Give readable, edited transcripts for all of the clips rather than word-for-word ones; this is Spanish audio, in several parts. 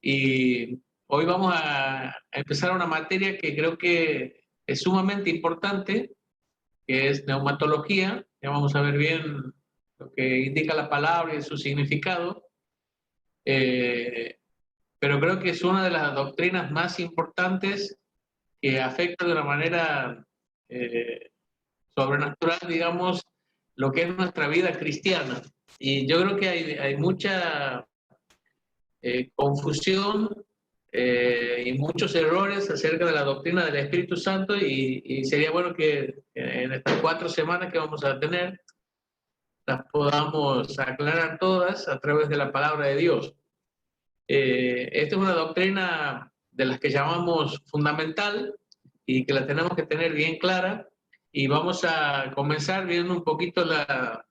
Y hoy vamos a empezar una materia que creo que es sumamente importante, que es neumatología. Ya vamos a ver bien lo que indica la palabra y su significado. Pero creo que es una de las doctrinas más importantes que afecta de una manera sobrenatural, digamos, lo que es nuestra vida cristiana. Y yo creo que hay mucha confusión y muchos errores acerca de la doctrina del Espíritu Santo, y sería bueno que en estas 4 semanas que vamos a tener las podamos aclarar todas a través de la palabra de Dios. Esta es una doctrina de las que llamamos fundamental y que la tenemos que tener bien clara, y vamos a comenzar viendo un poquito la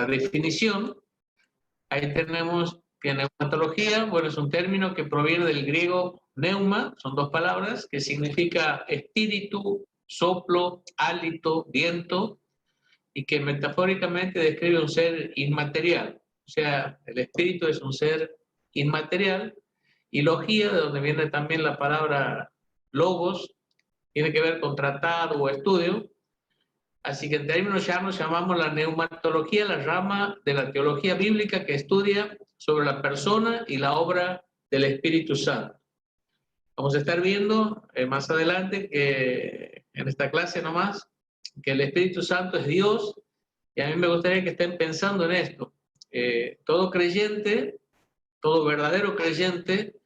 definición. Ahí tenemos que neumatología, bueno, es un término que proviene del griego neuma, son 2 palabras, que significa espíritu, soplo, hálito, viento, y que metafóricamente describe un ser inmaterial. O sea, el espíritu es un ser inmaterial, y logía, de donde viene también la palabra logos, tiene que ver con tratado o estudio. Así que en términos llanos llamamos la neumatología la rama de la teología bíblica que estudia sobre la persona y la obra del Espíritu Santo. Vamos a estar viendo más adelante que en esta clase nomás, que el Espíritu Santo es Dios, y a mí me gustaría que estén pensando en esto. Todo creyente, todo verdadero creyente,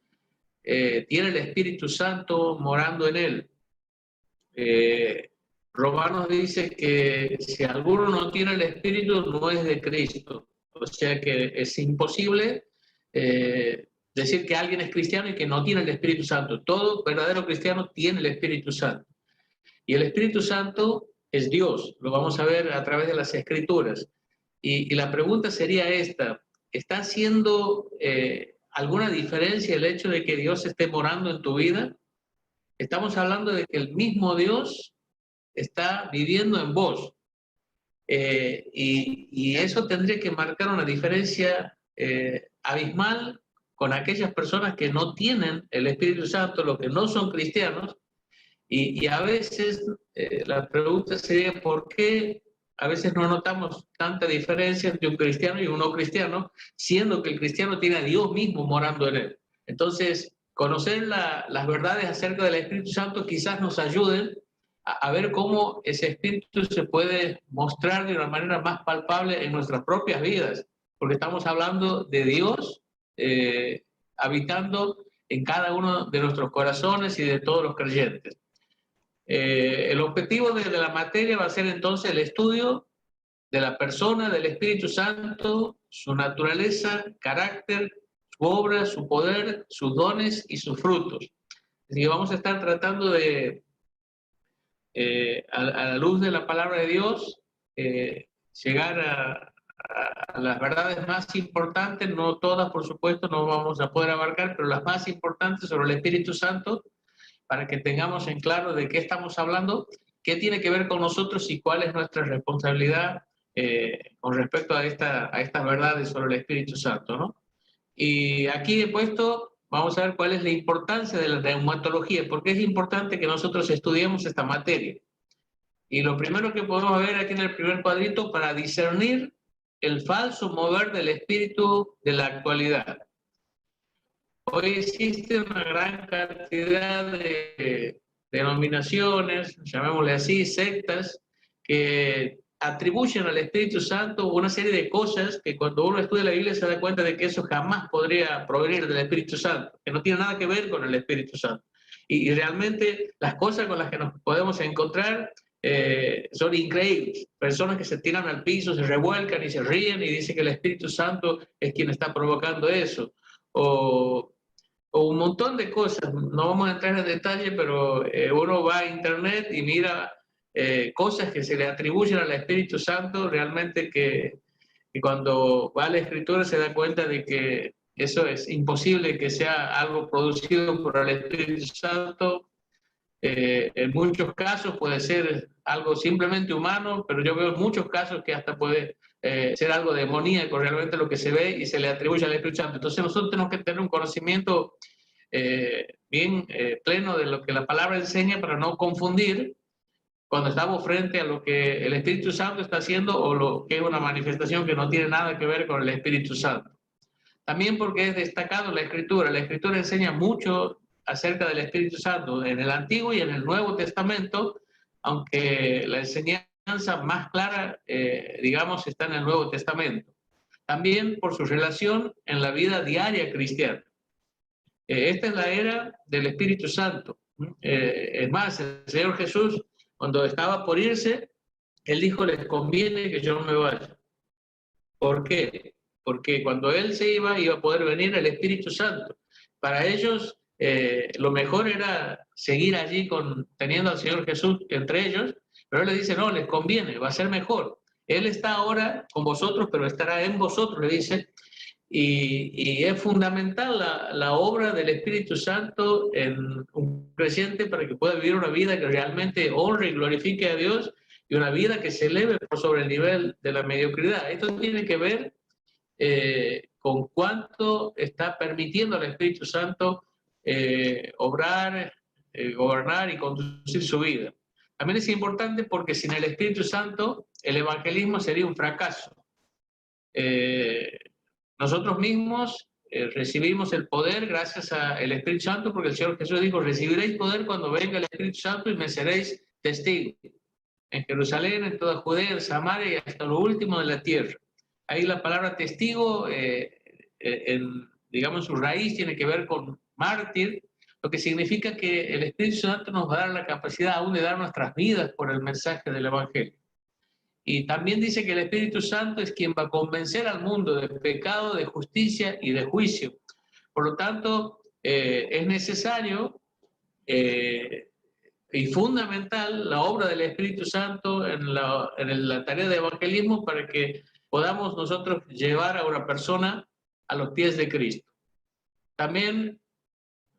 tiene el Espíritu Santo morando en él. Romanos dice que si alguno no tiene el Espíritu, no es de Cristo. O sea que es imposible decir que alguien es cristiano y que no tiene el Espíritu Santo. Todo verdadero cristiano tiene el Espíritu Santo. Y el Espíritu Santo es Dios. Lo vamos a ver a través de las Escrituras. Y la pregunta sería esta: ¿está haciendo alguna diferencia el hecho de que Dios esté morando en tu vida? Estamos hablando de que el mismo Dios está viviendo en vos. Y eso tendría que marcar una diferencia abismal con aquellas personas que no tienen el Espíritu Santo, los que no son cristianos. Y a veces la pregunta sería: ¿por qué a veces no notamos tanta diferencia entre un cristiano y un no cristiano, siendo que el cristiano tiene a Dios mismo morando en él? Entonces, conocer las verdades acerca del Espíritu Santo quizás nos ayuden a ver cómo ese Espíritu se puede mostrar de una manera más palpable en nuestras propias vidas, porque estamos hablando de Dios habitando en cada uno de nuestros corazones y de todos los creyentes. El objetivo de la materia va a ser entonces el estudio de la persona del Espíritu Santo, su naturaleza, carácter, su obra, su poder, sus dones y sus frutos. Así que vamos a estar tratando de, a la luz de la palabra de Dios, llegar a las verdades más importantes, no todas por supuesto no vamos a poder abarcar, pero las más importantes sobre el Espíritu Santo, para que tengamos en claro de qué estamos hablando, qué tiene que ver con nosotros y cuál es nuestra responsabilidad con respecto a estas verdades sobre el Espíritu Santo, ¿no? Y aquí he puesto, vamos a ver cuál es la importancia de la neumatología, porque es importante que nosotros estudiemos esta materia. Y lo primero que podemos ver aquí en el primer cuadrito: para discernir el falso mover del Espíritu de la actualidad. Hoy existe una gran cantidad de denominaciones, llamémosle así, sectas, que atribuyen al Espíritu Santo una serie de cosas que cuando uno estudia la Biblia se da cuenta de que eso jamás podría provenir del Espíritu Santo, que no tiene nada que ver con el Espíritu Santo. Y realmente las cosas con las que nos podemos encontrar son increíbles. Personas que se tiran al piso, se revuelcan y se ríen y dicen que el Espíritu Santo es quien está provocando eso. O un montón de cosas. No vamos a entrar en detalle, pero uno va a internet y mira cosas que se le atribuyen al Espíritu Santo, realmente que cuando va a la Escritura se da cuenta de que eso es imposible que sea algo producido por el Espíritu Santo. En muchos casos puede ser algo simplemente humano, pero yo veo muchos casos que hasta puede ser algo demoníaco realmente lo que se ve y se le atribuye al Espíritu Santo. Entonces nosotros tenemos que tener un conocimiento bien pleno de lo que la palabra enseña para no confundir cuando estamos frente a lo que el Espíritu Santo está haciendo o lo que es una manifestación que no tiene nada que ver con el Espíritu Santo. También porque es destacado la Escritura. La Escritura enseña mucho acerca del Espíritu Santo en el Antiguo y en el Nuevo Testamento, aunque la enseñanza más clara, digamos, está en el Nuevo Testamento. También por su relación en la vida diaria cristiana. Esta es la era del Espíritu Santo. Es más, el Señor Jesús, cuando estaba por irse, Él dijo, les conviene que yo me vaya. ¿Por qué? Porque cuando Él se iba a poder venir el Espíritu Santo. Para ellos, lo mejor era seguir allí teniendo al Señor Jesús entre ellos, pero Él les dice, no, les conviene, va a ser mejor. Él está ahora con vosotros, pero estará en vosotros, le dice, y es fundamental la obra del Espíritu Santo en un creyente para que pueda vivir una vida que realmente honre y glorifique a Dios y una vida que se eleve por sobre el nivel de la mediocridad. Esto tiene que ver con cuánto está permitiendo al Espíritu Santo obrar, gobernar y conducir su vida. También es importante porque sin el Espíritu Santo el evangelismo sería un fracaso. Nosotros mismos recibimos el poder gracias al Espíritu Santo, porque el Señor Jesús dijo, recibiréis poder cuando venga el Espíritu Santo y me seréis testigos en Jerusalén, en toda Judea, en Samaria y hasta lo último de la tierra. Ahí la palabra testigo, digamos, su raíz tiene que ver con mártir, lo que significa que el Espíritu Santo nos va a dar la capacidad aún de dar nuestras vidas por el mensaje del Evangelio. Y también dice que el Espíritu Santo es quien va a convencer al mundo de pecado, de justicia y de juicio. Por lo tanto, es necesario y fundamental la obra del Espíritu Santo en la tarea de evangelismo para que podamos nosotros llevar a una persona a los pies de Cristo. También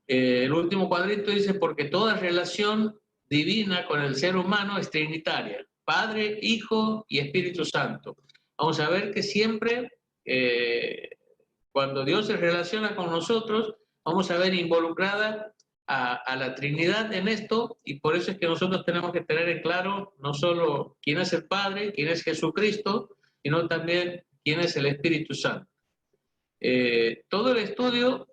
el último cuadrito dice, porque toda relación divina con el ser humano es trinitaria. Padre, Hijo y Espíritu Santo. Vamos a ver que siempre, cuando Dios se relaciona con nosotros, vamos a ver involucrada a la Trinidad en esto, y por eso es que nosotros tenemos que tener en claro no solo quién es el Padre, quién es Jesucristo, sino también quién es el Espíritu Santo. Todo el estudio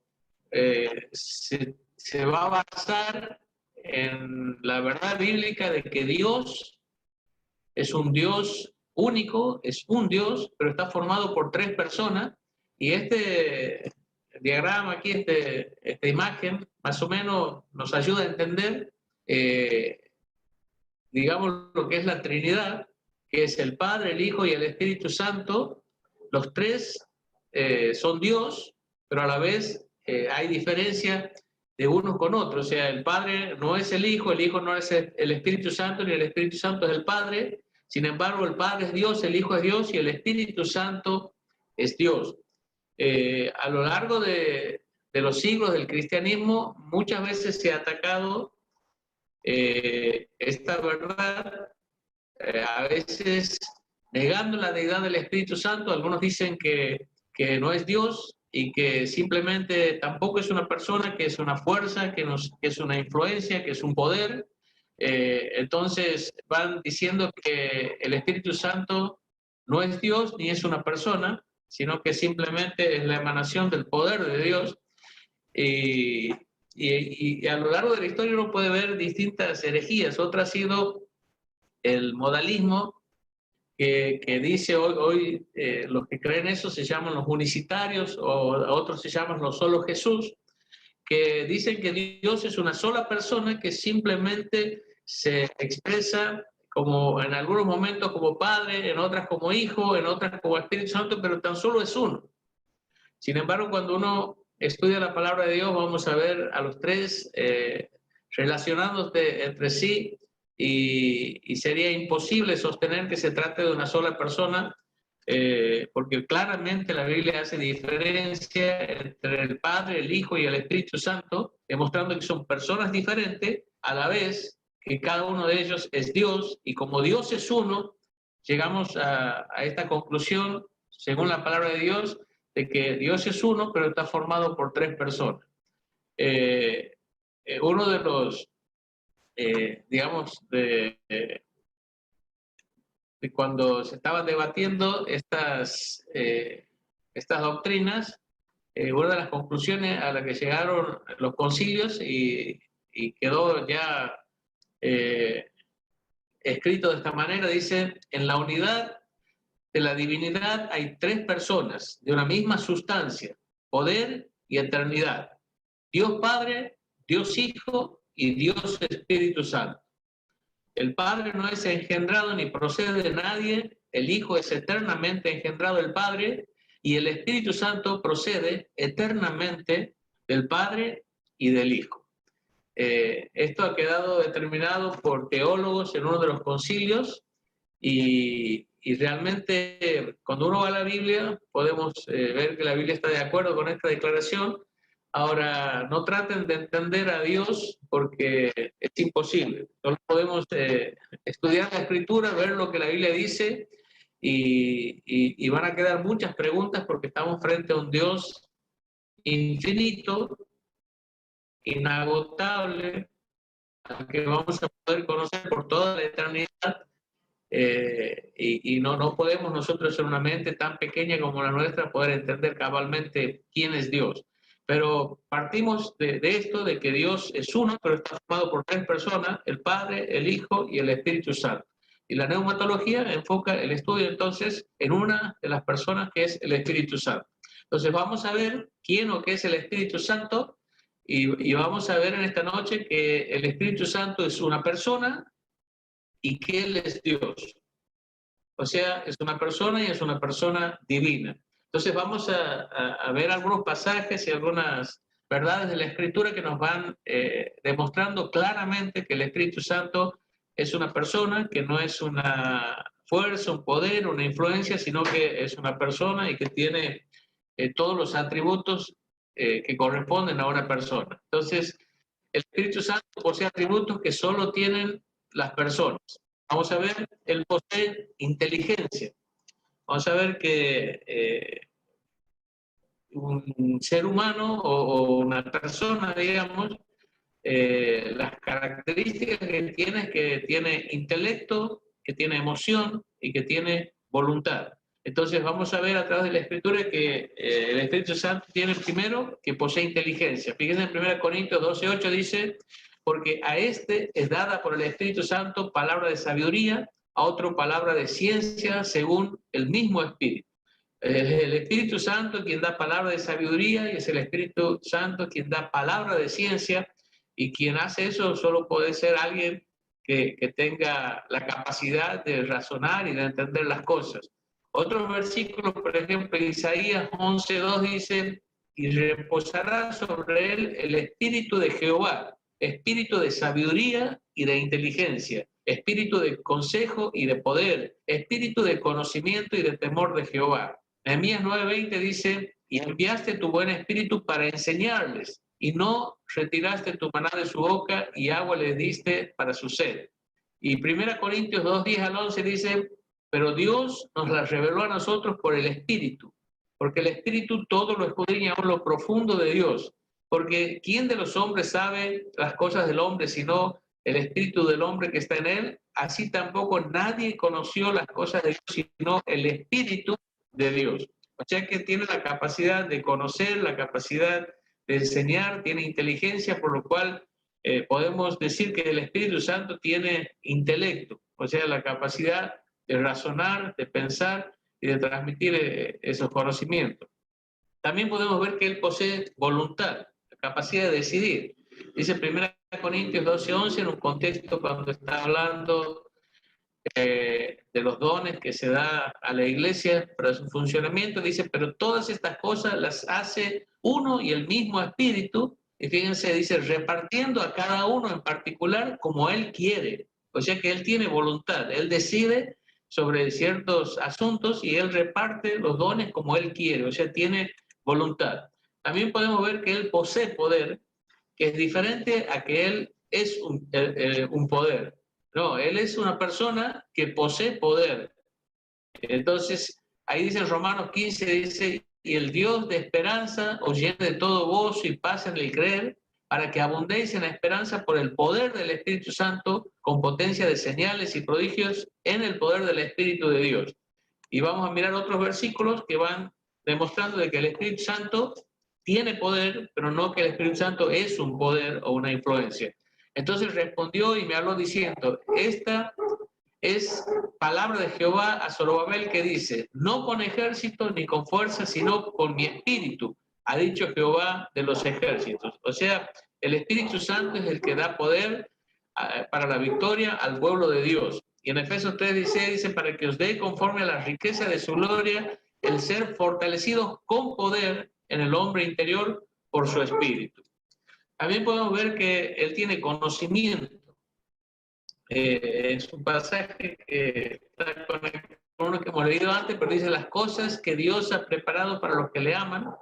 se va a basar en la verdad bíblica de que Dios es un Dios único, es un Dios, pero está formado por tres personas, y este diagrama aquí, esta imagen, más o menos nos ayuda a entender, digamos, lo que es la Trinidad, que es el Padre, el Hijo y el Espíritu Santo. Los tres son Dios, pero a la vez hay diferencia de unos con otros. O sea, el Padre no es el Hijo no es el Espíritu Santo, ni el Espíritu Santo es el Padre. Sin embargo, el Padre es Dios, el Hijo es Dios y el Espíritu Santo es Dios. A lo largo de los siglos del cristianismo, muchas veces se ha atacado esta verdad, a veces negando la deidad del Espíritu Santo. Algunos dicen que no es Dios y que simplemente tampoco es una persona, que es una fuerza, que es una influencia, que es un poder. Entonces van diciendo que el Espíritu Santo no es Dios ni es una persona, sino que simplemente es la emanación del poder de Dios. Y a lo largo de la historia uno puede ver distintas herejías. Otra ha sido el modalismo, que dice hoy los que creen eso se llaman los unicitarios, o otros se llaman los solo Jesús, que dicen que Dios es una sola persona que simplemente se expresa como en algunos momentos como Padre, en otras como Hijo, en otras como Espíritu Santo, pero tan solo es uno. Sin embargo, cuando uno estudia la palabra de Dios, vamos a ver a los tres relacionándose entre sí, y sería imposible sostener que se trate de una sola persona, porque claramente la Biblia hace diferencia entre el Padre, el Hijo y el Espíritu Santo, demostrando que son personas diferentes, a la vez que cada uno de ellos es Dios, y como Dios es uno, llegamos a esta conclusión, según la palabra de Dios, de que Dios es uno, pero está formado por tres personas. uno de los, digamos, de cuando se estaban debatiendo estas doctrinas, una de las conclusiones a las que llegaron los concilios y quedó ya escrito de esta manera, dice: en la unidad de la divinidad hay tres personas de una misma sustancia, poder y eternidad: Dios Padre, Dios Hijo y Dios Espíritu Santo. El Padre no es engendrado ni procede de nadie, el Hijo es eternamente engendrado del Padre, y el Espíritu Santo procede eternamente del Padre y del Hijo. Esto ha quedado determinado por teólogos en uno de los concilios, y realmente cuando uno va a la Biblia podemos ver que la Biblia está de acuerdo con esta declaración. Ahora, no traten de entender a Dios porque es imposible. Solo podemos estudiar la Escritura, ver lo que la Biblia dice, y van a quedar muchas preguntas porque estamos frente a un Dios infinito, inagotable, al que vamos a poder conocer por toda la eternidad. Y no podemos nosotros en una mente tan pequeña como la nuestra poder entender cabalmente quién es Dios. Pero partimos de esto, de que Dios es uno, pero está formado por tres personas: el Padre, el Hijo y el Espíritu Santo. Y la neumatología enfoca el estudio entonces en una de las personas, que es el Espíritu Santo. Entonces vamos a ver quién o qué es el Espíritu Santo, y vamos a ver en esta noche que el Espíritu Santo es una persona y que Él es Dios. O sea, es una persona y es una persona divina. Entonces vamos a ver algunos pasajes y algunas verdades de la Escritura que nos van demostrando claramente que el Espíritu Santo es una persona, que no es una fuerza, un poder, una influencia, sino que es una persona y que tiene todos los atributos que corresponden a una persona. Entonces, el Espíritu Santo posee atributos que solo tienen las personas. Vamos a ver, él posee inteligencia. Vamos a ver que un ser humano o una persona, digamos, las características que tiene es que tiene intelecto, que tiene emoción y que tiene voluntad. Entonces vamos a ver a través de la Escritura que el Espíritu Santo tiene primero que posee inteligencia. Fíjense en 1 Corintios 12:8 dice: porque a este es dada por el Espíritu Santo palabra de sabiduría, a otro palabra de ciencia según el mismo Espíritu. Es el Espíritu Santo quien da palabra de sabiduría, y es el Espíritu Santo quien da palabra de ciencia, y quien hace eso solo puede ser alguien que tenga la capacidad de razonar y de entender las cosas. Otros versículos, por ejemplo, Isaías 11:2 dice: y reposará sobre él el Espíritu de Jehová, espíritu de sabiduría y de inteligencia, espíritu de consejo y de poder, espíritu de conocimiento y de temor de Jehová. Nehemías 9:20 dice: y enviaste tu buen espíritu para enseñarles, y no retiraste tu maná de su boca, y agua les diste para su sed. Y 1 Corintios 2:10-11 dice: pero Dios nos la reveló a nosotros por el Espíritu, porque el Espíritu todo lo escudriña aún lo profundo de Dios. Porque ¿quién de los hombres sabe las cosas del hombre sino el Espíritu del hombre que está en él? Así tampoco nadie conoció las cosas de Dios sino el Espíritu de Dios. O sea que tiene la capacidad de conocer, la capacidad de enseñar, tiene inteligencia, por lo cual podemos decir que el Espíritu Santo tiene intelecto, o sea, la capacidad de razonar, de pensar y de transmitir esos conocimientos. También podemos ver que él posee voluntad, la capacidad de decidir. Dice 1 Corintios 12:11, en un contexto cuando está hablando de los dones que se da a la iglesia para su funcionamiento, dice: pero todas estas cosas las hace uno y el mismo Espíritu, y fíjense, dice, repartiendo a cada uno en particular como él quiere. O sea que él tiene voluntad, él decide sobre ciertos asuntos y él reparte los dones como él quiere, o sea, tiene voluntad. También podemos ver que él posee poder, que es diferente a que él es un poder. No, él es una persona que posee poder. Entonces, ahí dice en Romanos 15, dice: y el Dios de esperanza os llene de todo gozo y paz en el creer, para que abundéis en la esperanza por el poder del Espíritu Santo, con potencia de señales y prodigios en el poder del Espíritu de Dios. Y vamos a mirar otros versículos que van demostrando de que el Espíritu Santo tiene poder, pero no que el Espíritu Santo es un poder o una influencia. Entonces respondió y me habló diciendo, esta es palabra de Jehová a Zorobabel que dice, no con ejército ni con fuerza, sino con mi espíritu, ha dicho Jehová de los ejércitos. O sea, el Espíritu Santo es el que da poder para la victoria al pueblo de Dios. Y en Efesios 3:16 dice, para que os dé conforme a la riqueza de su gloria, el ser fortalecidos con poder en el hombre interior por su espíritu. También podemos ver que él tiene conocimiento. Es un pasaje que está con uno que hemos leído antes, pero dice las cosas que Dios ha preparado para los que le aman.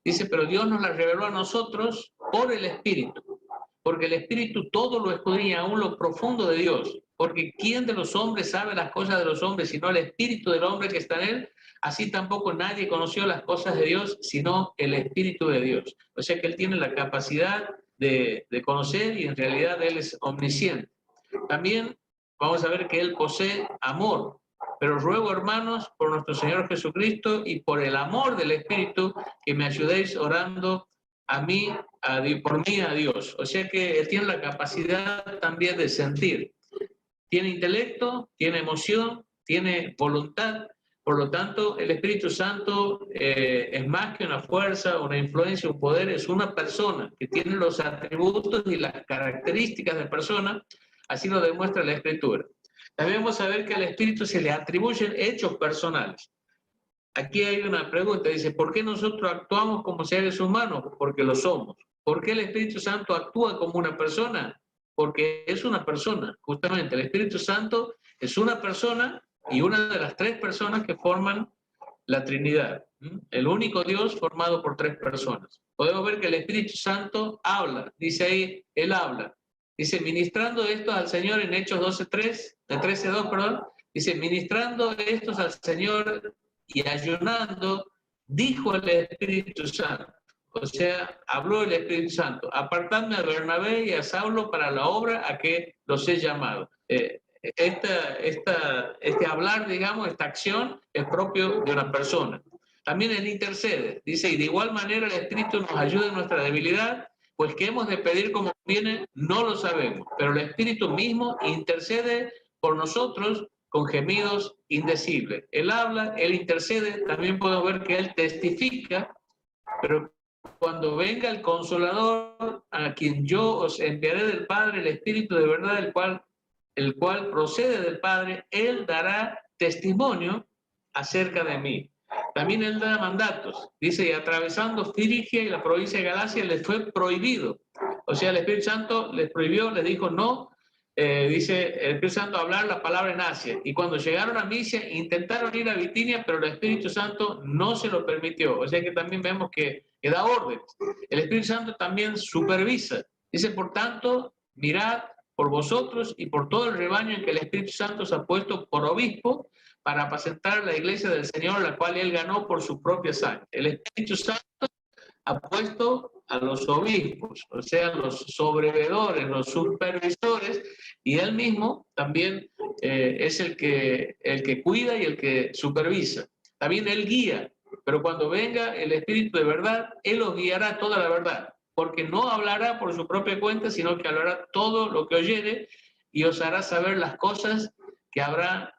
Dice, pero Dios nos las reveló a nosotros por el Espíritu, porque el Espíritu todo lo escudriña, aún lo profundo de Dios. Porque ¿quién de los hombres sabe las cosas de los hombres, sino el Espíritu del hombre que está en él? Así tampoco nadie conoció las cosas de Dios, sino el Espíritu de Dios. O sea que él tiene la capacidad de conocer y en realidad él es omnisciente. También vamos a ver que él posee amor. Pero ruego, hermanos, por nuestro Señor Jesucristo y por el amor del Espíritu, que me ayudéis orando por mí a Dios. O sea que él tiene la capacidad también de sentir. Tiene intelecto, tiene emoción, tiene voluntad. Por lo tanto, el Espíritu Santo es más que una fuerza, una influencia, un poder, es una persona que tiene los atributos y las características de persona, así lo demuestra la Escritura. También vamos a ver que al Espíritu se le atribuyen hechos personales. Aquí hay una pregunta, dice, ¿por qué nosotros actuamos como seres humanos? Porque lo somos. ¿Por qué el Espíritu Santo actúa como una persona? Porque es una persona, justamente. El Espíritu Santo es una persona y una de las tres personas que forman la Trinidad. El único Dios formado por tres personas. Podemos ver que el Espíritu Santo habla, dice ahí, Él habla. Dice, ministrando esto al Señor en Hechos 13:2, perdón, dice, ministrando estos al Señor y ayunando, dijo el Espíritu Santo. O sea, habló el Espíritu Santo, apartadme a Bernabé y a Saulo para la obra a que los he llamado. Este hablar, digamos, esta acción es propio de una persona. También él intercede, dice, y de igual manera el Espíritu nos ayuda en nuestra debilidad, pues que hemos de pedir como viene, no lo sabemos, pero el Espíritu mismo intercede por nosotros con gemidos indecibles. Él habla, él intercede, también puedo ver que él testifica, pero cuando venga el Consolador, a quien yo os enviaré del Padre, el Espíritu de verdad, el cual procede del Padre, él dará testimonio acerca de mí. También él da mandatos. Dice, y atravesando Frigia y la provincia de Galacia les fue prohibido. O sea, el Espíritu Santo les prohibió, les dijo no. Dice el Espíritu Santo hablar la palabra en Asia. Y cuando llegaron a Misia, intentaron ir a Bitinia, pero el Espíritu Santo no se lo permitió. O sea que también vemos que da órdenes. El Espíritu Santo también supervisa. Dice, por tanto, mirad por vosotros y por todo el rebaño en que el Espíritu Santo se ha puesto por obispo para apacentar la iglesia del Señor, la cual él ganó por su propia sangre. El Espíritu Santo ha puesto a los obispos, o sea, los sobrevedores, los supervisores, y él mismo también es el que cuida y el que supervisa. También él guía, pero cuando venga el Espíritu de verdad, él os guiará toda la verdad, porque no hablará por su propia cuenta, sino que hablará todo lo que oyere y os hará saber las cosas que habrá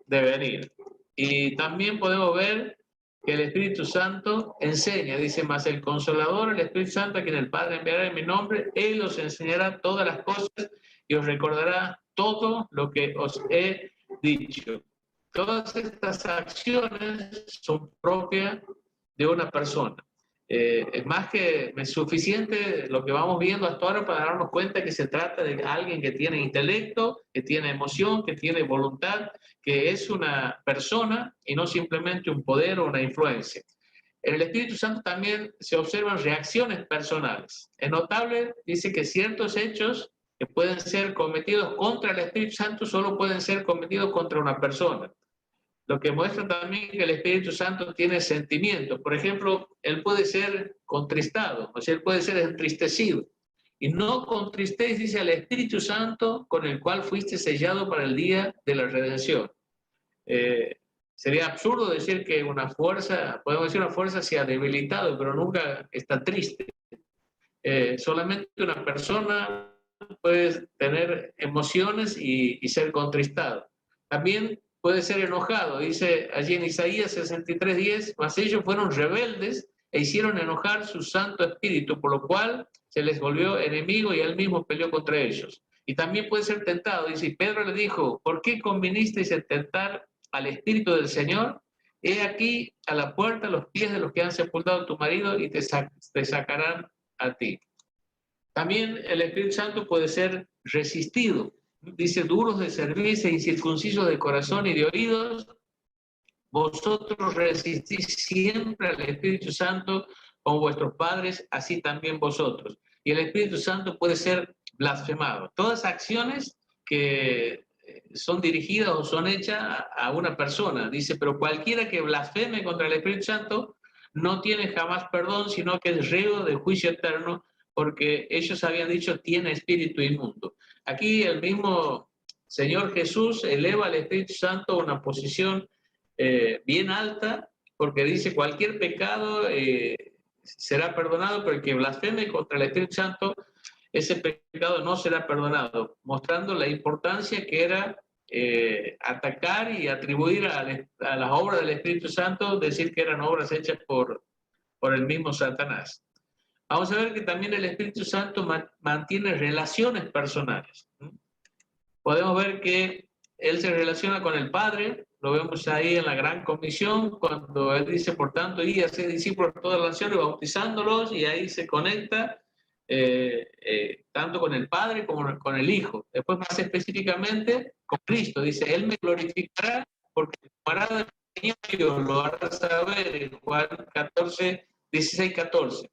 de venir. Y también podemos ver que el Espíritu Santo enseña, dice, más el Consolador, el Espíritu Santo, a quien el Padre enviará en mi nombre, él os enseñará todas las cosas y os recordará todo lo que os he dicho. Todas estas acciones son propias de una persona. Es más que suficiente lo que vamos viendo hasta ahora para darnos cuenta que se trata de alguien que tiene intelecto, que tiene emoción, que tiene voluntad, que es una persona y no simplemente un poder o una influencia. En el Espíritu Santo también se observan reacciones personales. Es notable, dice que ciertos hechos que pueden ser cometidos contra el Espíritu Santo solo pueden ser cometidos contra una persona. Lo que muestra también que el Espíritu Santo tiene sentimientos. Por ejemplo, él puede ser contristado, o sea, él puede ser entristecido. y no contristéis, dice, al Espíritu Santo con el cual fuiste sellado para el día de la redención. Sería absurdo decir que una fuerza, podemos decir una fuerza se ha debilitado, pero nunca está triste. Solamente una persona puede tener emociones y ser contristado. También puede ser enojado. Dice allí en Isaías 63:10, mas ellos fueron rebeldes e hicieron enojar su Santo Espíritu, por lo cual se les volvió enemigo y él mismo peleó contra ellos. Y también puede ser tentado. Dice, Pedro le dijo, ¿por qué convinisteis en tentar al Espíritu del Señor? He aquí a la puerta los pies de los que han sepultado a tu marido y te sacarán a ti. También el Espíritu Santo puede ser resistido. Dice, duros de cerviz e incircuncisos de corazón y de oídos, vosotros resistís siempre al Espíritu Santo como vuestros padres, así también vosotros. Y el Espíritu Santo puede ser blasfemado. Todas acciones que son dirigidas o son hechas a una persona. Dice, pero cualquiera que blasfeme contra el Espíritu Santo no tiene jamás perdón, sino que es reo de juicio eterno, porque ellos habían dicho, tiene espíritu inmundo. Aquí el mismo Señor Jesús eleva al Espíritu Santo a una posición bien alta, porque dice, cualquier pecado será perdonado, pero el que blasfeme contra el Espíritu Santo, ese pecado no será perdonado, mostrando la importancia que era atacar y atribuir a las obras del Espíritu Santo, decir que eran obras hechas por el mismo Satanás. Vamos a ver que también el Espíritu Santo mantiene relaciones personales. Podemos ver que él se relaciona con el Padre, lo vemos ahí en la Gran Comisión, cuando él dice, por tanto, y hacer discípulos de todas las naciones, bautizándolos, y ahí se conecta tanto con el Padre como con el Hijo. Después, más específicamente, con Cristo. Dice, Él me glorificará porque tomará de mí y os lo hará saber, en Juan 16, 14.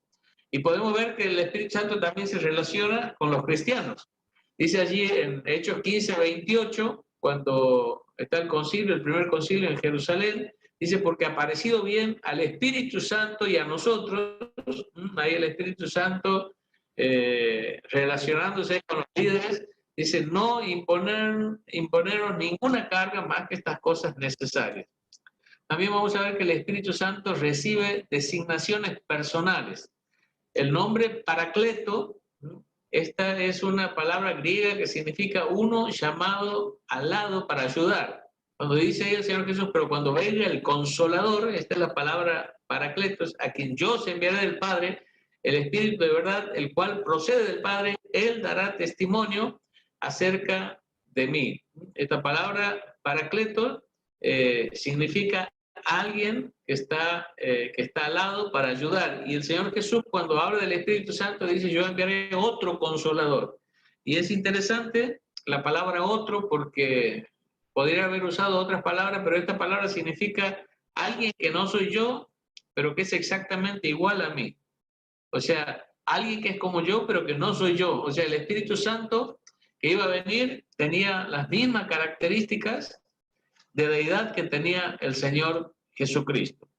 Y podemos ver que el Espíritu Santo también se relaciona con los cristianos. Dice allí en Hechos 15, 28, cuando está el concilio, el primer concilio en Jerusalén, dice, porque ha parecido bien al Espíritu Santo y a nosotros, ahí el Espíritu Santo relacionándose con los líderes, dice, no imponeros ninguna carga más que estas cosas necesarias. También vamos a ver que el Espíritu Santo recibe designaciones personales. El nombre Paracleto, esta es una palabra griega que significa uno llamado al lado para ayudar. Cuando dice ahí el Señor Jesús, pero cuando venga el Consolador, esta es la palabra Paracletos, a quien yo se enviaré del Padre, el Espíritu de verdad, el cual procede del Padre, Él dará testimonio acerca de mí. Esta palabra Paracletos significa alguien que está al lado para ayudar. Y el Señor Jesús, cuando habla del Espíritu Santo, dice, yo enviaré otro consolador. Y es interesante la palabra otro, porque podría haber usado otras palabras, pero esta palabra significa alguien que no soy yo, pero que es exactamente igual a mí. O sea, alguien que es como yo, pero que no soy yo. O sea, el Espíritu Santo que iba a venir tenía las mismas características de deidad que tenía el Señor Jesucristo.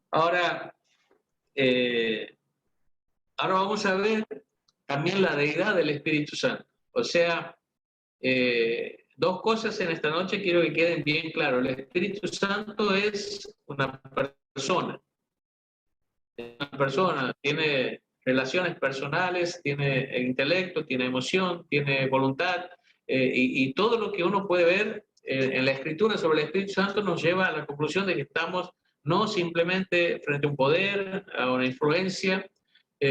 Ahora vamos a ver también la deidad del Espíritu Santo. O sea, dos cosas en esta noche quiero que queden bien claro. El Espíritu Santo es una persona. Tiene relaciones personales, tiene intelecto, tiene emoción, tiene voluntad, y todo lo que uno puede ver en la Escritura sobre el Espíritu Santo nos lleva a la conclusión de que estamos no simplemente frente a un poder, a una influencia,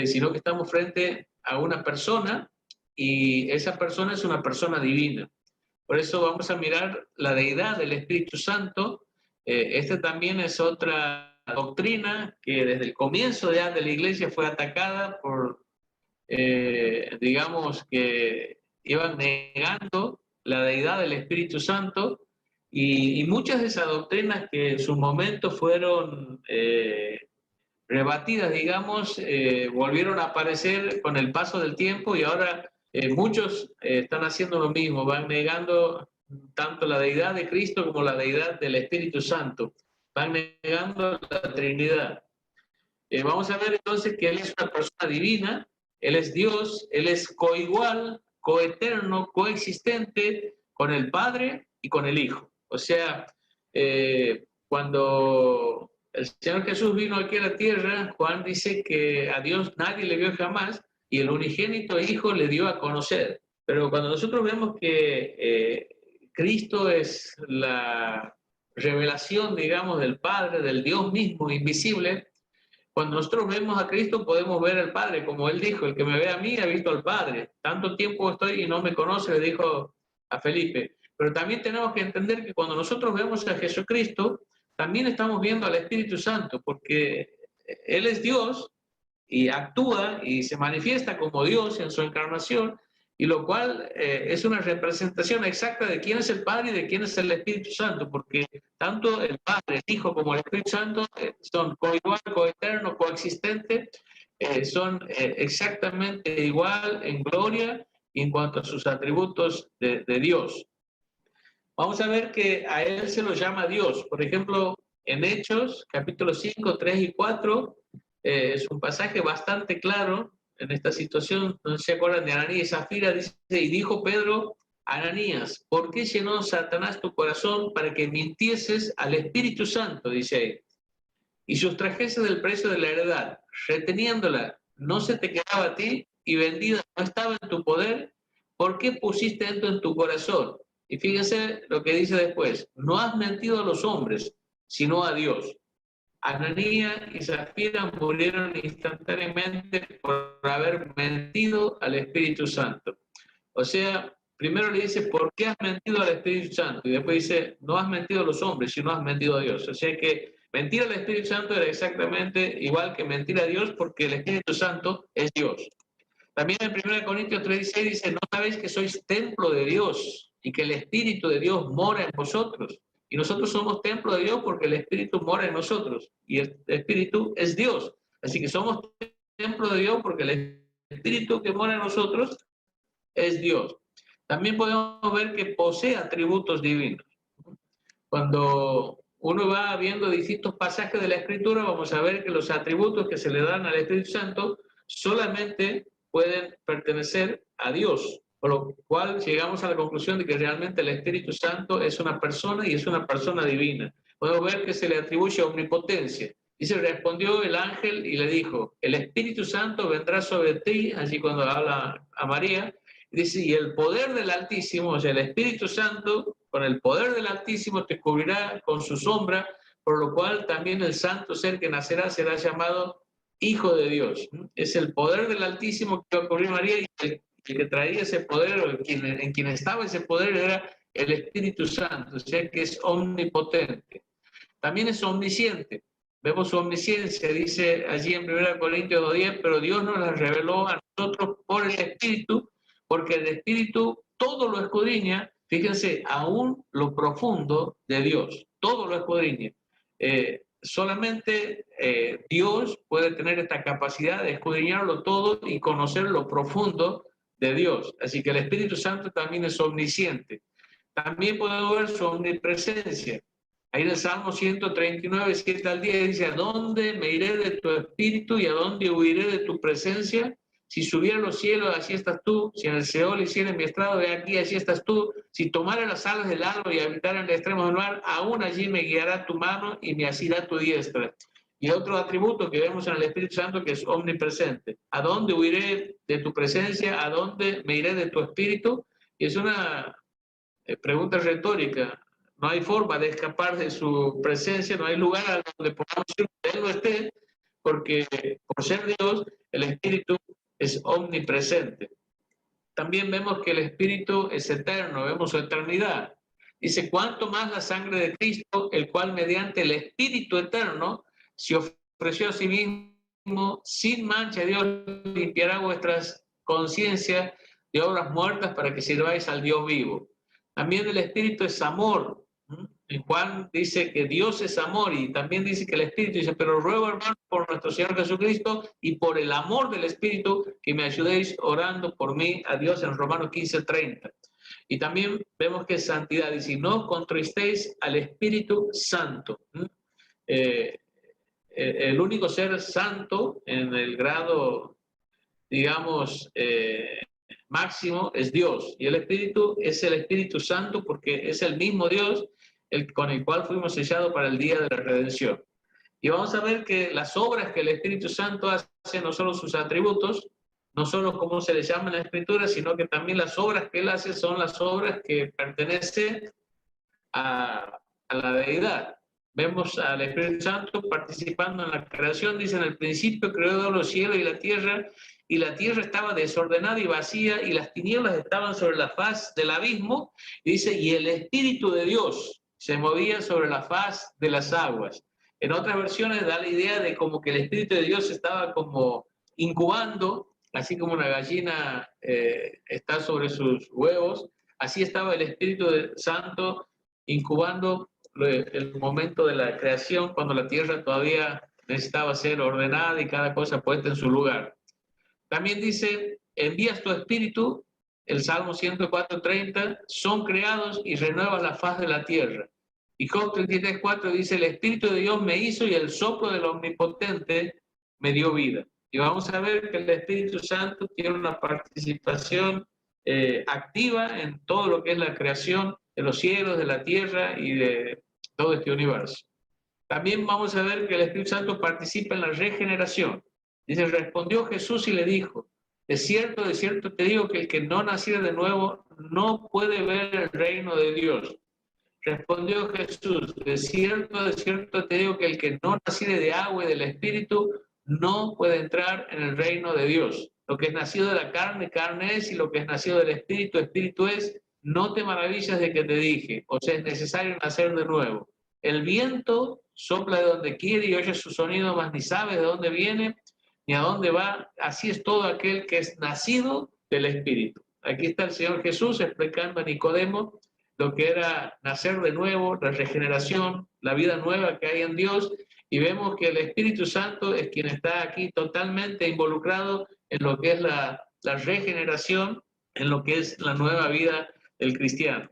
sino que estamos frente a una persona, y esa persona es una persona divina. Por eso vamos a mirar la deidad del Espíritu Santo. Esta también es otra doctrina que desde el comienzo de la iglesia fue atacada por, digamos, que iban negando la deidad del Espíritu Santo, y muchas de esas doctrinas que en su momento fueron rebatidas, digamos, volvieron a aparecer con el paso del tiempo, y ahora muchos están haciendo lo mismo, van negando tanto la deidad de Cristo como la deidad del Espíritu Santo, van negando la Trinidad. Vamos a ver entonces que Él es una persona divina. Él es Dios, Él es coigual, coeterno, coexistente con el Padre y con el Hijo. O sea, cuando el Señor Jesús vino aquí a la tierra, Juan dice que a Dios nadie le vio jamás y el unigénito Hijo le dio a conocer. Pero cuando nosotros vemos que Cristo es la revelación, digamos, del Padre, del Dios mismo, invisible, cuando nosotros vemos a Cristo podemos ver al Padre, como Él dijo, el que me ve a mí ha visto al Padre. Tanto tiempo estoy y no me conoce, le dijo a Felipe. Pero también tenemos que entender que cuando nosotros vemos a Jesucristo, también estamos viendo al Espíritu Santo, porque Él es Dios y actúa y se manifiesta como Dios en su encarnación, y lo cual es una representación exacta de quién es el Padre y de quién es el Espíritu Santo, porque tanto el Padre, el Hijo como el Espíritu Santo son coigual, coeterno, coexistentes, son exactamente igual en gloria y en cuanto a sus atributos de Dios. Vamos a ver que a Él se lo llama Dios. Por ejemplo, en Hechos, capítulo 5, 3 y 4, es un pasaje bastante claro en esta situación. No se acuerdan de Ananías y Zafira, dice, y dijo Pedro, Ananías, ¿por qué llenó Satanás tu corazón para que mintieses al Espíritu Santo? Dice ahí, y sustrajeses del precio de la heredad, reteniéndola, no se te quedaba a ti, y vendida no estaba en tu poder, ¿por qué pusiste esto en tu corazón? Y fíjense lo que dice después, no has mentido a los hombres, sino a Dios. Ananías y Zafira murieron instantáneamente por haber mentido al Espíritu Santo. O sea, primero le dice, ¿por qué has mentido al Espíritu Santo? Y después dice, no has mentido a los hombres, sino has mentido a Dios. O sea que mentir al Espíritu Santo era exactamente igual que mentir a Dios, porque el Espíritu Santo es Dios. También en 1 Corintios 3:16 dice, ¿no sabéis que sois templo de Dios y que el Espíritu de Dios mora en vosotros? Y nosotros somos templo de Dios porque el Espíritu mora en nosotros. Y el Espíritu es Dios. Así que somos templo de Dios porque el Espíritu que mora en nosotros es Dios. También podemos ver que posee atributos divinos. Cuando uno va viendo distintos pasajes de la Escritura, vamos a ver que los atributos que se le dan al Espíritu Santo solamente pueden pertenecer a Dios, por lo cual llegamos a la conclusión de que realmente el Espíritu Santo es una persona y es una persona divina. Podemos ver que se le atribuye omnipotencia. Y se respondió el ángel y le dijo, el Espíritu Santo vendrá sobre ti, allí cuando habla a María, dice, y el poder del Altísimo, o sea, el Espíritu Santo, con el poder del Altísimo te cubrirá con su sombra, por lo cual también el santo ser que nacerá será llamado Hijo de Dios. Es el poder del Altísimo que va a cubrir María, y el que traía ese poder, o en quien estaba ese poder, era el Espíritu Santo, o sea que es omnipotente. También es omnisciente. Vemos su omnisciencia, dice allí en 1 Corintios 2:10, pero Dios nos la reveló a nosotros por el Espíritu, porque el Espíritu todo lo escudriña, fíjense, aún lo profundo de Dios, todo lo escudriña. Solamente Dios puede tener esta capacidad de escudriñarlo todo y conocer lo profundo de Dios. Así que el Espíritu Santo también es omnisciente. También podemos ver su omnipresencia. Ahí en el Salmo 139, 7 al 10 dice, ¿a dónde me iré de tu espíritu y a dónde huiré de tu presencia? Si subiera a los cielos, allí estás tú. Si en el Seol hiciera mi estrado, de aquí, allí estás tú. Si tomara las alas del alba y habitara en el extremo del mar, aún allí me guiará tu mano y me asirá tu diestra. Y otro atributo que vemos en el Espíritu Santo que es omnipresente. ¿A dónde huiré de tu presencia? ¿A dónde me iré de tu espíritu? Y es una pregunta retórica. No hay forma de escapar de su presencia, no hay lugar a donde podamos ir que Él no esté, porque por ser Dios, el Espíritu es omnipresente. También vemos que el Espíritu es eterno, vemos su eternidad. Dice, cuánto más la sangre de Cristo, el cual mediante el Espíritu eterno se ofreció a sí mismo sin mancha. Dios limpiará vuestras conciencias de obras muertas para que sirváis al Dios vivo. También el Espíritu es amor. En Juan dice que Dios es amor, y también dice que el Espíritu dice, pero ruego, hermano, por nuestro Señor Jesucristo y por el amor del Espíritu, que me ayudéis orando por mí a Dios, en Romanos 15:30. Y también vemos que es santidad, dice, no contristéis al Espíritu Santo. El único ser santo en el grado digamos, máximo es Dios. Y el Espíritu es el Espíritu Santo porque es el mismo Dios con el cual fuimos sellados para el día de la redención. Y vamos a ver que las obras que el Espíritu Santo hace, no solo sus atributos, no solo como se le llama en la Escritura, sino que también las obras que Él hace son las obras que pertenecen a la deidad. Vemos al Espíritu Santo participando en la creación, dice: en el principio creó Dios los cielos y la tierra estaba desordenada y vacía, y las tinieblas estaban sobre la faz del abismo, y dice: y el Espíritu de Dios se movía sobre la faz de las aguas. En otras versiones da la idea de como que el Espíritu de Dios estaba como incubando, así como una gallina está sobre sus huevos, así estaba el Espíritu Santo incubando el momento de la creación, cuando la tierra todavía necesitaba ser ordenada y cada cosa puesta en su lugar. También dice: envías tu espíritu, el Salmo 104:30, son creados y renuevas la faz de la tierra. Y Job 33:4 dice: el Espíritu de Dios me hizo y el soplo del Omnipotente me dio vida. Y vamos a ver que el Espíritu Santo tiene una participación activa en todo lo que es la creación de los cielos, de la tierra y de todo este universo. También vamos a ver que el Espíritu Santo participa en la regeneración. Dice: respondió Jesús y le dijo: de cierto te digo que el que no naciera de nuevo no puede ver el reino de Dios. Respondió Jesús: de cierto te digo que el que no naciere de agua y del Espíritu no puede entrar en el reino de Dios. Lo que es nacido de la carne, carne es, y lo que es nacido del Espíritu, Espíritu es. No te maravillas de que te dije, o sea, es necesario nacer de nuevo. El viento sopla de donde quiere y oye su sonido, mas ni sabe de dónde viene ni a dónde va. Así es todo aquel que es nacido del Espíritu. Aquí está el Señor Jesús explicando a Nicodemo lo que era nacer de nuevo, la regeneración, la vida nueva que hay en Dios, y vemos que el Espíritu Santo es quien está aquí totalmente involucrado en lo que es la regeneración, en lo que es la nueva vida del cristiano.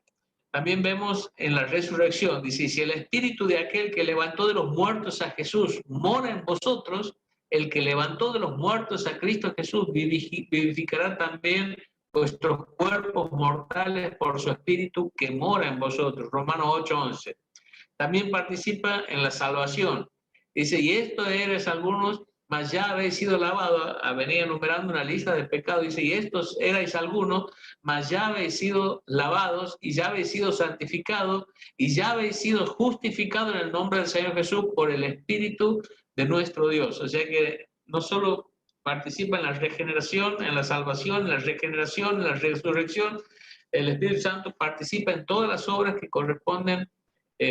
También vemos en la resurrección, dice: si el Espíritu de aquel que levantó de los muertos a Jesús mora en vosotros, el que levantó de los muertos a Cristo Jesús vivificará también vuestros cuerpos mortales por su Espíritu que mora en vosotros. Romanos 8:11. También participa en la salvación. Dice: y esto eres algunos, mas ya habéis sido lavados. Venía enumerando una lista de pecados. Dice: y estos erais algunos, mas ya habéis sido lavados, y ya habéis sido santificados, y ya habéis sido justificados en el nombre del Señor Jesús por el Espíritu de nuestro Dios. O sea que no solo participa en la regeneración, en la salvación, en la regeneración, en la resurrección, el Espíritu Santo participa en todas las obras que corresponden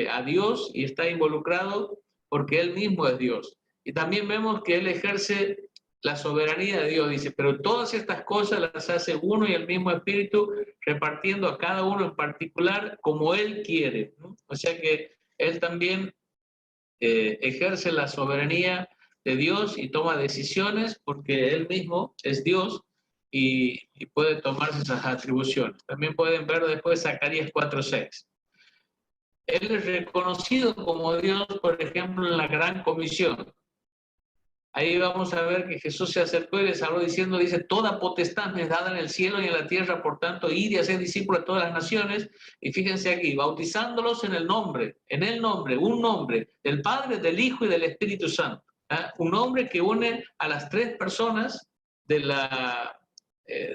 a Dios, y está involucrado porque Él mismo es Dios. Y también vemos que Él ejerce la soberanía de Dios, dice: pero todas estas cosas las hace uno y el mismo Espíritu, repartiendo a cada uno en particular como Él quiere, ¿no? O sea que Él también ejerce la soberanía de Dios y toma decisiones porque Él mismo es Dios y puede tomarse esas atribuciones. También pueden ver después Zacarías 4:6. Él es reconocido como Dios, por ejemplo, en la Gran Comisión. Ahí vamos a ver que Jesús se acercó y les habló diciendo, dice: toda potestad me es dada en el cielo y en la tierra, por tanto, id y haced discípulos de todas las naciones. Y fíjense aquí: bautizándolos en el nombre, un nombre del Padre, del Hijo y del Espíritu Santo. Un nombre que une a las tres personas de la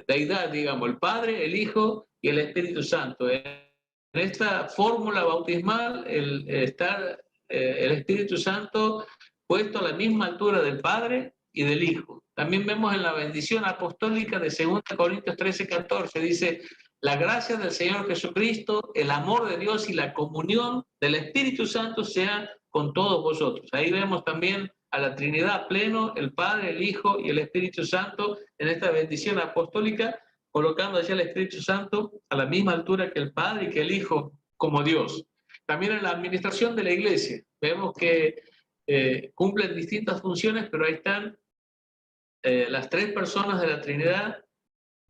deidad, digamos, el Padre, el Hijo y el Espíritu Santo. En esta fórmula bautismal, el Espíritu Santo puesto a la misma altura del Padre y del Hijo. También vemos en la bendición apostólica de 2 Corintios 13:14, dice: la gracia del Señor Jesucristo, el amor de Dios y la comunión del Espíritu Santo sea con todos vosotros. Ahí vemos también a la Trinidad pleno, el Padre, el Hijo y el Espíritu Santo, en esta bendición apostólica, colocando allá el Espíritu Santo a la misma altura que el Padre y que el Hijo como Dios. También en la administración de la Iglesia vemos que cumplen distintas funciones, pero ahí están las tres personas de la Trinidad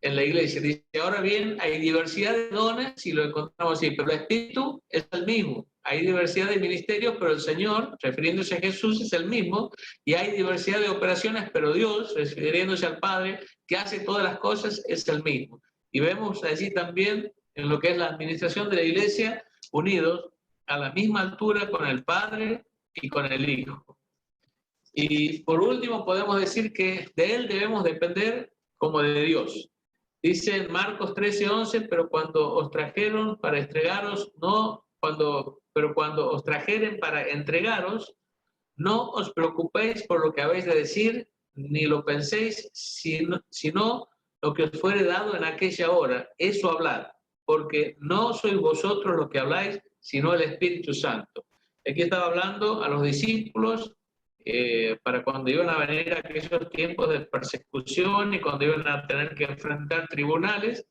en la iglesia. Dice, ahora bien, hay diversidad de dones, si lo encontramos así, pero el Espíritu es el mismo. Hay diversidad de ministerios, pero el Señor, refiriéndose a Jesús, es el mismo. Y hay diversidad de operaciones, pero Dios, refiriéndose al Padre, que hace todas las cosas, es el mismo. Y vemos allí también, en lo que es la administración de la iglesia, unidos a la misma altura con el Padre y con el Hijo. Y por último, podemos decir que de Él debemos depender como de Dios. Dice en Marcos 13:11, pero cuando os trajeren para entregaros, no os preocupéis por lo que habéis de decir, ni lo penséis, sino lo que os fuere dado en aquella hora, eso hablad, porque no sois vosotros los que habláis, sino el Espíritu Santo. Aquí estaba hablando a los discípulos para cuando iban a venir aquellos tiempos de persecución y cuando iban a tener que enfrentar tribunales,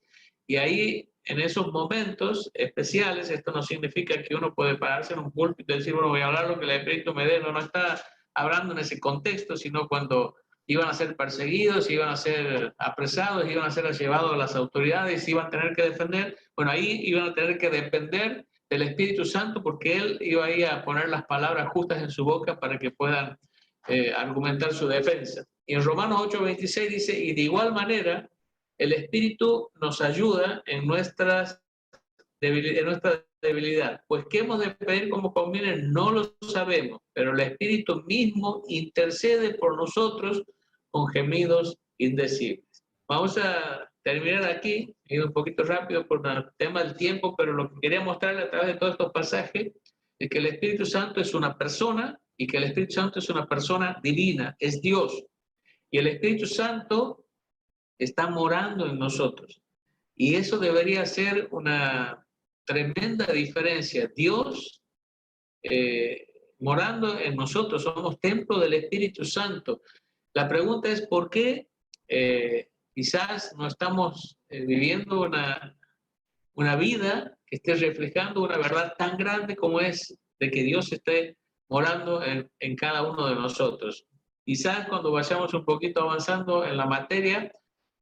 y ahí en esos momentos especiales, esto no significa que uno puede pararse en un púlpito y decir, bueno, voy a hablar lo que el Espíritu me dé, no está hablando en ese contexto, sino cuando iban a ser perseguidos, iban a ser apresados, iban a ser llevados a las autoridades, iban a tener que defender, bueno, ahí iban a tener que depender del Espíritu Santo porque Él iba ahí a poner las palabras justas en su boca para que puedan argumentar su defensa. Y en Romanos 8:26 dice, y de igual manera, el Espíritu nos ayuda en nuestra debilidad. Pues qué hemos de pedir como conviene, no lo sabemos, pero el Espíritu mismo intercede por nosotros con gemidos indecibles. Vamos a terminar aquí, un poquito rápido por el tema del tiempo, pero lo que quería mostrarles a través de todos estos pasajes es que el Espíritu Santo es una persona y que el Espíritu Santo es una persona divina, es Dios. Y el Espíritu Santo está morando en nosotros. Y eso debería ser una tremenda diferencia. Dios morando en nosotros, somos templo del Espíritu Santo. La pregunta es por qué quizás no estamos viviendo una vida que esté reflejando una verdad tan grande como es de que Dios esté morando en cada uno de nosotros. Quizás cuando vayamos un poquito avanzando en la materia,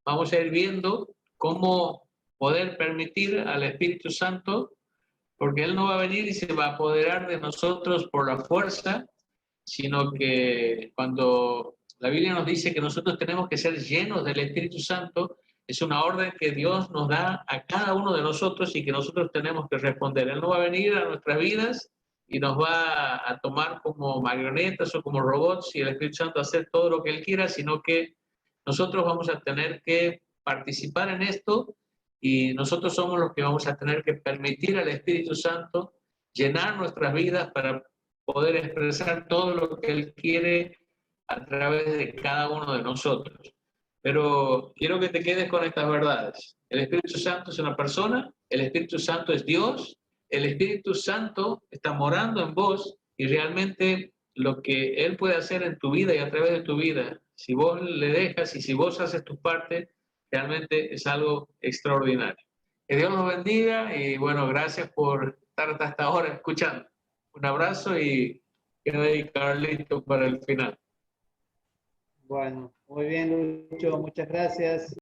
vamos a ir viendo cómo poder permitir al Espíritu Santo, porque Él no va a venir y se va a apoderar de nosotros por la fuerza, sino que cuando la Biblia nos dice que nosotros tenemos que ser llenos del Espíritu Santo, es una orden que Dios nos da a cada uno de nosotros y que nosotros tenemos que responder. Él no va a venir a nuestras vidas y nos va a tomar como marionetas o como robots y el Espíritu Santo a hacer todo lo que Él quiera, sino que nosotros vamos a tener que participar en esto y nosotros somos los que vamos a tener que permitir al Espíritu Santo llenar nuestras vidas para poder expresar todo lo que Él quiere a través de cada uno de nosotros. Pero quiero que te quedes con estas verdades. El Espíritu Santo es una persona, el Espíritu Santo es Dios, el Espíritu Santo está morando en vos y realmente lo que Él puede hacer en tu vida y a través de tu vida, si vos le dejas y si vos haces tu parte, realmente es algo extraordinario. Que Dios los bendiga y bueno, gracias por estar hasta ahora escuchando. Un abrazo y queda ahí Carlito para el final. Bueno, muy bien, Lucho, muchas gracias.